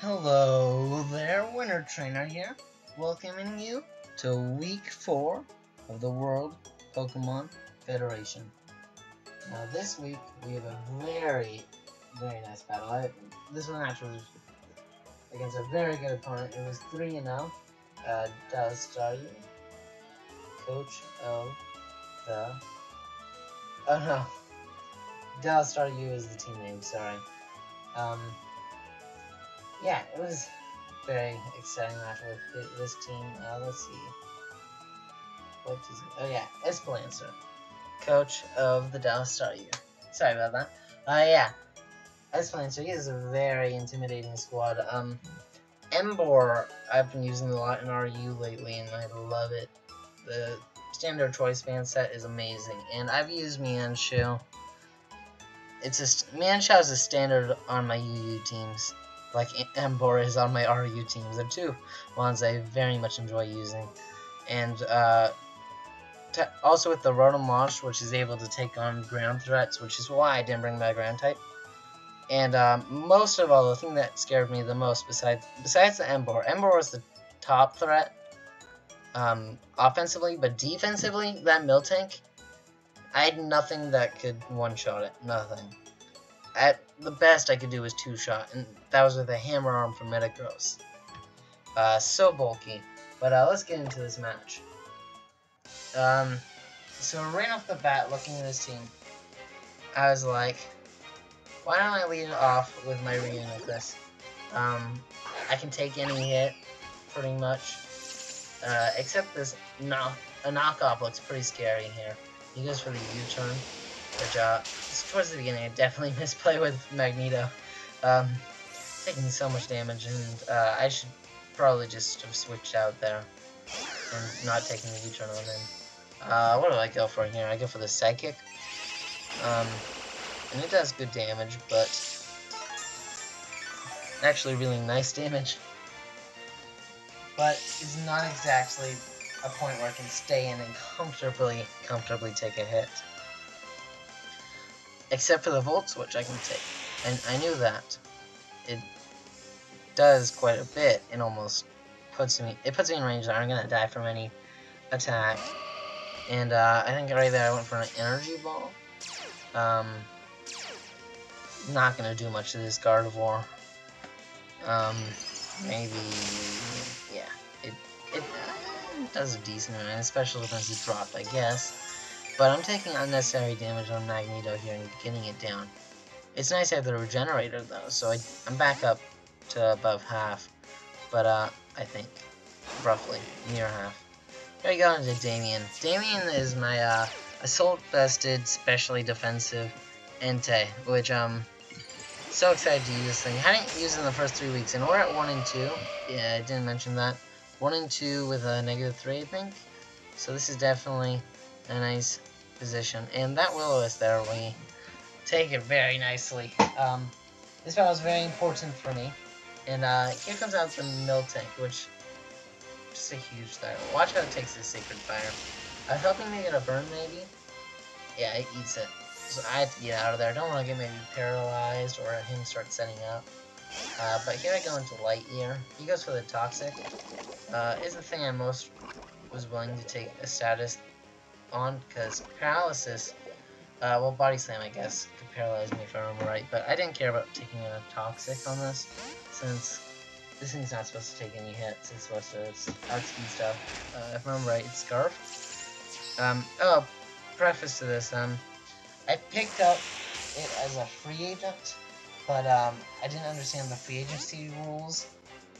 Hello there, Winter Trainer here, welcoming you to Week 4 of the World Pokemon Federation. Now this week, we have a very nice battle. This one actually was against a very good opponent. It was 3-0. Staryu, coach of the... Oh no, Staryu is the team name, sorry. Yeah, it was a very exciting match with this team. Let's see. What is it? Oh yeah, Espelancer, coach of the Staryu. Sorry about that. Yeah, Espelancer, he is a very intimidating squad. Embor, I've been using a lot in RU lately, and I love it. The standard choice band set is amazing, and I've used Mienshao. Mienshao is a standard on my UU teams, like Embor is on my RU teams. They're two ones I very much enjoy using. And also with the Rotom, which is able to take on ground threats, which is why I didn't bring my ground type. And most of all, the thing that scared me the most, besides the Embor was the top threat offensively, but defensively, that Miltank, I had nothing that could one-shot it. Nothing. At the best I could do was two-shot, and that was with a hammer arm from Metagross. So bulky. But let's get into this match. So right off the bat, looking at this team, I was like, why don't I lead it off with my Reuniclus? I can take any hit, pretty much. Except this a knockoff looks pretty scary here. He goes for the U-turn, which towards the beginning I definitely misplay with Magneto. Taking so much damage, and I should probably just have switched out there and not taking the U-turn on him. What do I go for here? I go for the Psychic. And it does good damage, but actually really nice damage. But it's not exactly a point where I can stay in and comfortably take a hit. Except for the Volt Switch I can take. And I knew that. It does quite a bit. It almost puts me in range that I'm gonna die from any attack. And I think right there I went for an Energy Ball. Not gonna do much to this Gardevoir. Maybe, yeah, it does a decent amount, and special defense is dropped, I guess. But I'm taking unnecessary damage on Magneto here and getting it down. It's nice to have the Regenerator though, so I'm back up to above half. But I think roughly near half. Here we go into Damien. Damien is my assault-vested, specially defensive Entei, which so excited to use this thing. I hadn't used it in the first 3 weeks, and we're at 1 and 2. Yeah, I didn't mention that. 1 and 2 with a -3, I think. So this is definitely a nice position. And that Will-O-Wisp there, we take it very nicely. This battle is very important for me. And here comes out the Miltank, which just a huge threat. Watch how it takes this Sacred Fire. I was hoping to get a burn, maybe. Yeah, it eats it. So I have to get out of there. I don't want to get maybe paralyzed or him start setting up. But here I go into Light Year. He goes for the Toxic. Is the thing I most was willing to take a status on, because Paralysis, well, Body Slam, I guess, could paralyze me if I remember right. But I didn't care about taking a Toxic on this, since this thing's not supposed to take any hits. It's supposed to outspeed stuff. If I remember right, it's Scarf. Oh, preface to this, I picked up it as a free agent, but I didn't understand the free agency rules,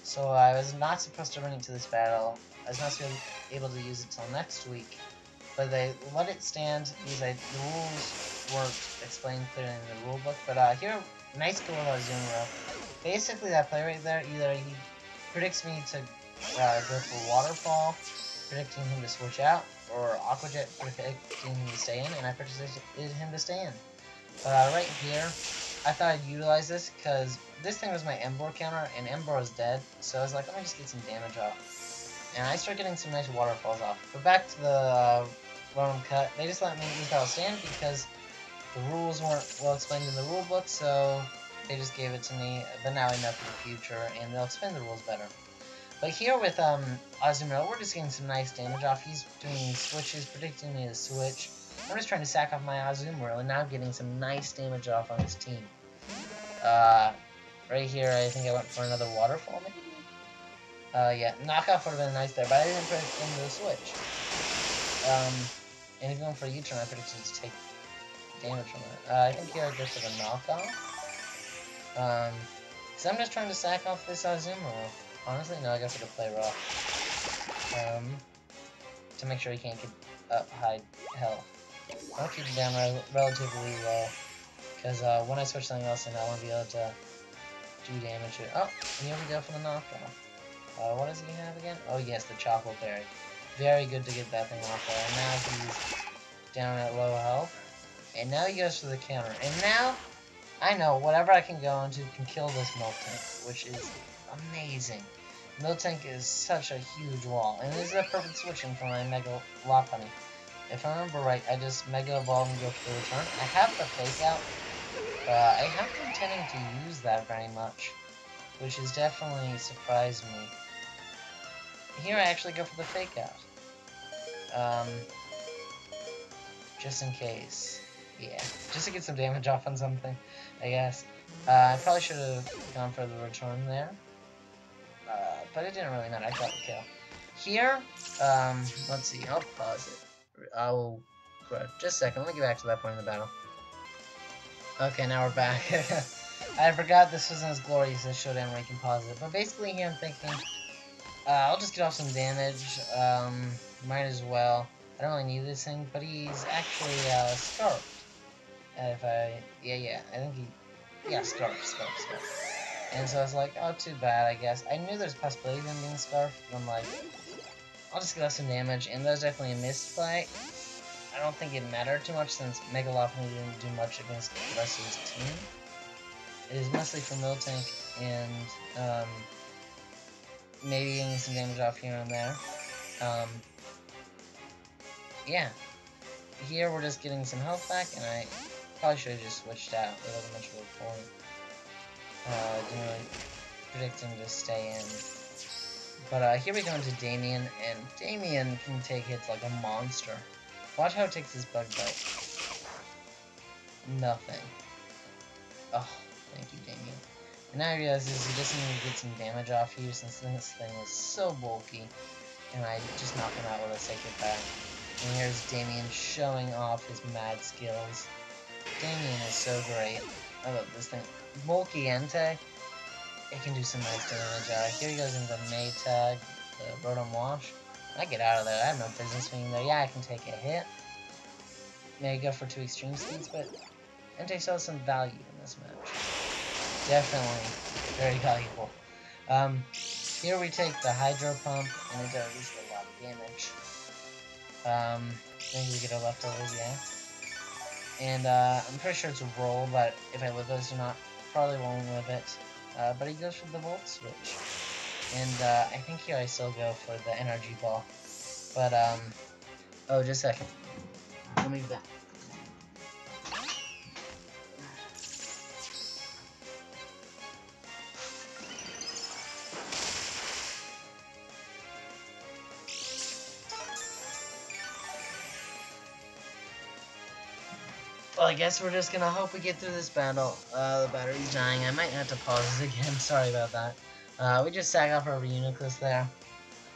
so I was not supposed to bring it to this battle. I was not supposed to be able to use it till next week, but they let it stand because the rules weren't explained clearly in the rule book. But here, nice Gorilla Zoomer. Basically, that play right there, either he predicts me to go for Waterfall, predicting him to switch out, or Aqua Jet predicting him to stay in, and I predicted him to stay in. But right here, I thought I'd utilize this, because this thing was my Embor counter, and Embor is dead, so I was like, let me just get some damage off. And I start getting some nice waterfalls off. But back to the Rotom Cut, they just let me use that stand because the rules weren't well explained in the rule book, so They just gave it to me, but now I know for the future, and they'll explain the rules better. But here with Azumarill, we're just getting some nice damage off. He's doing switches, predicting me to switch. I'm just trying to sack off my Azumarill, and now I'm getting some nice damage off on his team. Right here, I think I went for another waterfall, maybe? Yeah, knockoff would have been nice there, but I didn't predict him to switch. And if going for a U-turn, I predicted to take damage from it. I think here I go for the knockoff. So I'm just trying to sack off this Azumarill. Honestly, no, I go for the play rough. To make sure he can't get up high health. I'll keep it down relatively low. Because when I switch something else in, I want to be able to do damage to it. Oh, here we go for the knockoff. What does he have again? Oh yes, the chocolate berry. Very good to get that thing off there. And now he's down at low health. And now he goes for the counter. And now, I know, whatever I can go into can kill this Miltank, which is amazing. Miltank is such a huge wall. And this is a perfect switching for my Mega Lopunny. If I remember right, I just Mega Evolve and go for the return. I have the Fake Out. I haven't been intending to use that very much, which has definitely surprised me. Here I actually go for the Fake Out. Just in case. Yeah, just to get some damage off on something, I guess. I probably should have gone for the return there. But it didn't really matter, I got the kill. Here, let's see, I'll pause it. I'll just a second, let me get back to that point in the battle. Okay, now we're back. I forgot this wasn't as glorious as Showdown where you can pause it. But basically here I'm thinking, I'll just get off some damage, might as well. I don't really need this thing, but he's actually, Scarfed. If I, I think Scarfed. And so I was like, oh, too bad, I guess. I knew there's a possibility of him being Scarfed, but I'm like, I'll just get off some damage, and that was definitely a missed play. I don't think it mattered too much since Mega Lopunny didn't do much against the rest of his team. It is mostly for Miltank and maybe getting some damage off here and there. Yeah. Here we're just getting some health back, and I probably should have just switched out. It wasn't much of a point. Didn't really predict him to stay in. But here we go into Damien, and Damien can take hits like a monster. Watch how it takes his Bug Bite. Nothing. Oh, thank you, Damien. And now I realize he just needs to get some damage off here since this thing is so bulky. And I just knock him out with a Sacred Back. And here's Damien showing off his mad skills. Damien is so great. I love this thing. Bulky Entei. It can do some nice damage. Here he goes into Maytag, the Rotom Wash. I get out of there. I have no business being there. Yeah, I can take a hit. Maybe go for 2 extreme speeds, but Entei still has some value in this match. Definitely very valuable. Here we take the Hydro Pump, and it does a lot of damage. Maybe we get our leftovers, yeah. And I'm pretty sure it's a roll, but if I live this or not, probably won't live it. But he goes for the Volt Switch. And I think here I still go for the Energy Ball. But, oh, just a second. Let me back. Well, I guess we're just gonna hope we get through this battle. The battery's dying. I might have to pause this again. Sorry about that. We just sack off our Reuniclus there.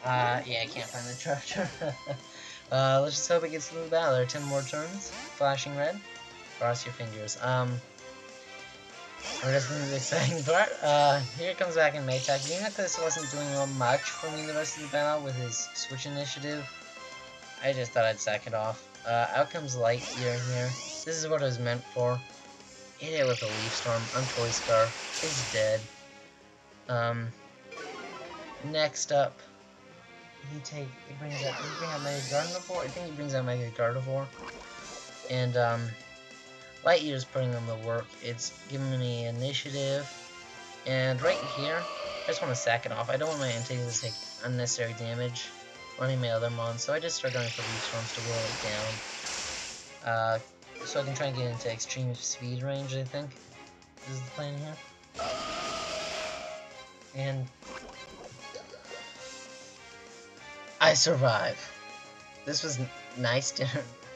Yeah, I can't find the treasure. Let's just hope it gets through the battle. There are 10 more turns. Flashing red. Cross your fingers. We're just going to the exciting part. Here it comes back in Maytag. Reuniclus wasn't doing much for me the rest of the battle with his switch initiative. I just thought I'd sack it off. Out comes Lightyear here. This is what it was meant for. Hit it with a Leaf Storm. Untoy Scarf. It's dead. Next up, he brings out Mega Gardevoirs. I think he brings out Mega Gardevoirs. And Lightyear's putting in the work. It's giving me initiative. And right here, I just want to sack it off. I don't want my Entei to take unnecessary damage running my other mons, so I just start going for Leaf Storms to whittle it down. So I can try and get into extreme speed range, I think. is the plan here. And I survive. This was nice.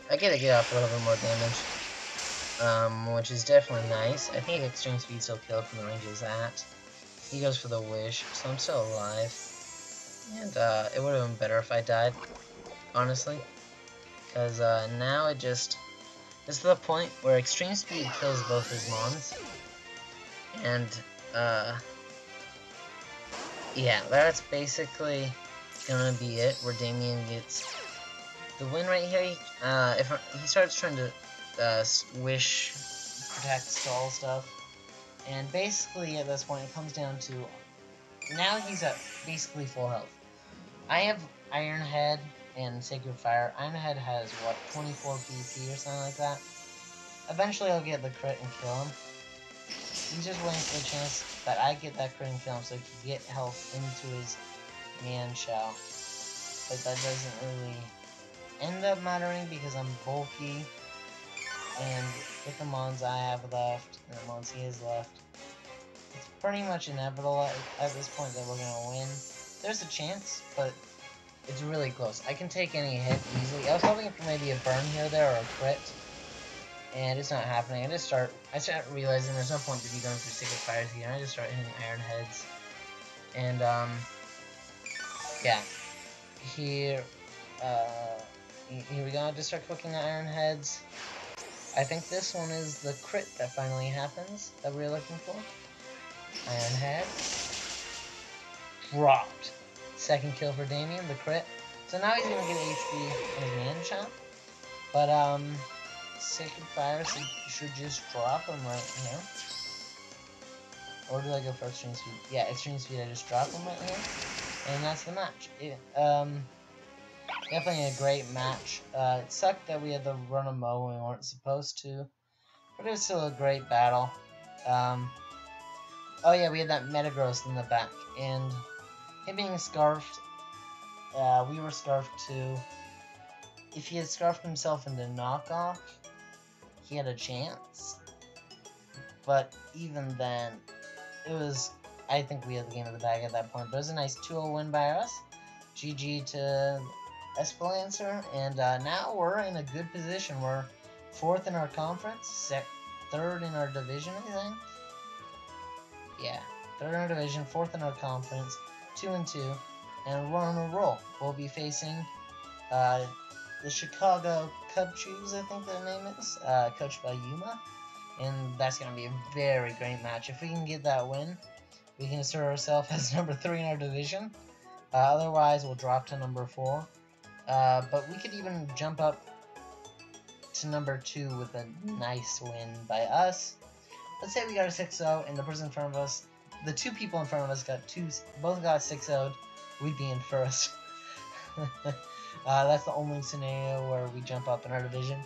I get to get off a little bit more damage, which is definitely nice. I think extreme speed still killed from the range of that. He goes for the wish, so I'm still alive. And it would have been better if I died, honestly, because now it's to the point where extreme speed kills both his mons, and yeah, that's basically gonna be it. Where Damien gets the win right here. If he starts trying to wish, protect, stall stuff, and basically at this point it comes down to now he's at basically full health. I have Iron Head and Sacred Fire. Iron Head has what, 24 PP or something like that. Eventually I'll get the crit and kill him. He's just waiting for the chance that I get that crit and kill him so he can get health into his man shell. But that doesn't really end up mattering because I'm bulky, and with the mons I have left and the mons he has left, it's pretty much inevitable at this point that we're gonna win. There's a chance, but it's really close. I can take any hit easily. I was hoping for maybe a burn here or there or a crit, and it's not happening. I start realizing there's no point to be going for Sacred Fires here. I just start hitting Iron Heads, and yeah, here we go. I just start cooking the Iron Heads. I think this one is the crit that finally happens that we were looking for. Iron Head. Dropped. Second kill for Damien, the crit. So now he's gonna get HP on his man shot. But Sacred Fire should just drop him right here. Or do I go for extreme speed? Yeah, extreme speed, I just drop him right here. And that's the match. Definitely a great match. It sucked that we had to run a Mo when we weren't supposed to, but it was still a great battle. Oh yeah, we had that Metagross in the back, and him being scarfed, we were scarfed too. If he had scarfed himself into knockoff, he had a chance. But even then, I think we had the game of the bag at that point. But it was a nice 2-0 win by us. GG to Espelancer, and now we're in a good position. We're 4th in our conference, 3rd in our division, I think. Yeah, 3rd in our division, 4th in our conference, 2-2, and we're on a roll. We'll be facing the Chicago Cub Chews, I think their name is, coached by Yuma, and that's going to be a very great match. If we can get that win, we can assert ourselves as number 3 in our division. Otherwise, we'll drop to number 4. But we could even jump up to number 2 with a nice win by us. Let's say we got a 6-0, and the person in front of us, the 2 people in front of us both got 6-0'd. We'd be in first. That's the only scenario where we jump up in our division.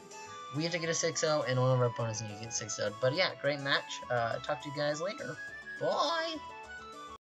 We have to get a 6-0, and one of our opponents need to get 6-0'd. But yeah, great match. Talk to you guys later. Bye!